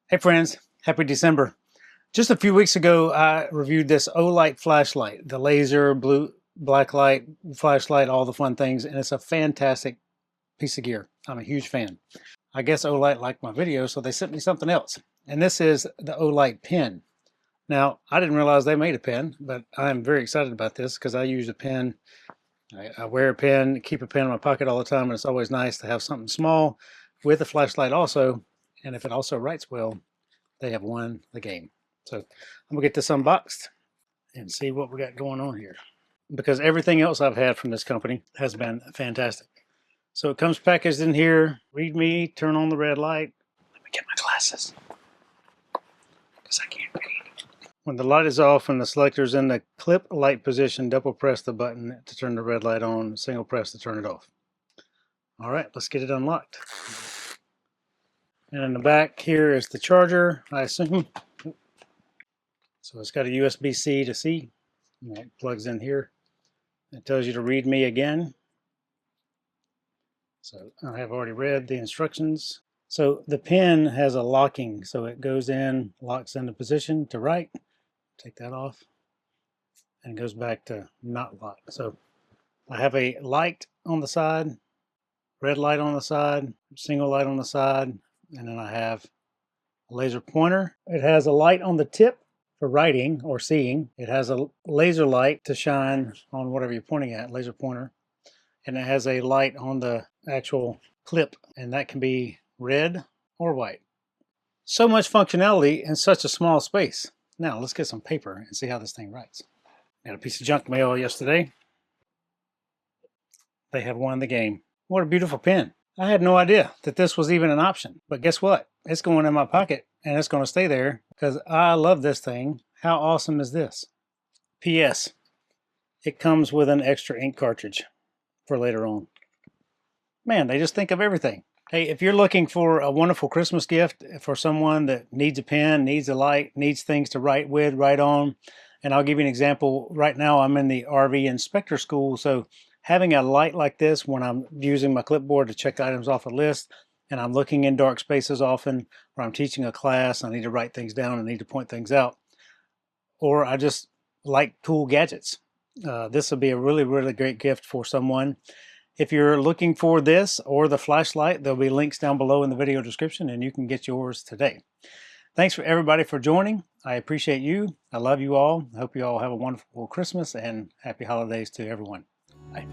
Hey friends, happy December. Just a few weeks ago, I reviewed this Olight flashlight, the laser, blue, black light, flashlight, all the fun things, and it's a fantastic piece of gear. I'm a huge fan. I guess Olight liked my video, so they sent me something else. And this is the Olight Pen. Now, I didn't realize they made a pen, but I'm very excited about this because I use a pen. I wear a pen, keep a pen in my pocket all the time, and it's always nice to have something small with a flashlight also. And if it also writes well, they have won the game. So I'm gonna get this unboxed and see what we got going on here, because everything else I've had from this company has been fantastic. So it comes packaged in here. Read me, turn on the red light. Let me get my glasses because I can't read. When the light is off and the selector is in the clip light position, double press the button to turn the red light on, single press to turn it off. All right, let's get it unlocked. And in the back here is the charger, I assume. So it's got a USB-C to C. It plugs in here. It tells you to read me again. So I have already read the instructions. So the pen has a locking, so it goes in, locks into position to write. Take that off, and it goes back to not lock. So I have a light on the side, red light on the side, single light on the side, and then I have a laser pointer. It has a light on the tip for writing or seeing. It has a laser light to shine on whatever you're pointing at, laser pointer. And it has a light on the actual clip, and that can be red or white. So much functionality in such a small space. Now let's get some paper and see how this thing writes. Got a piece of junk mail yesterday. They have won the game. What a beautiful pen. I had no idea that this was even an option, but guess what? It's going in my pocket and it's going to stay there because I love this thing. How awesome is this? P.S. It comes with an extra ink cartridge for later on. Man, they just think of everything. Hey, if you're looking for a wonderful Christmas gift for someone that needs a pen, needs a light, needs things to write with, write on, and I'll give you an example. Right now I'm in the RV inspector school, so having a light like this when I'm using my clipboard to check items off a list, and I'm looking in dark spaces often, or I'm teaching a class, I need to write things down, I need to point things out, or I just like cool gadgets. This would be a really, really great gift for someone. If you're looking for this or the flashlight, there'll be links down below in the video description and you can get yours today. Thanks for everybody for joining. I appreciate you. I love you all. I hope you all have a wonderful Christmas and happy holidays to everyone. Bye.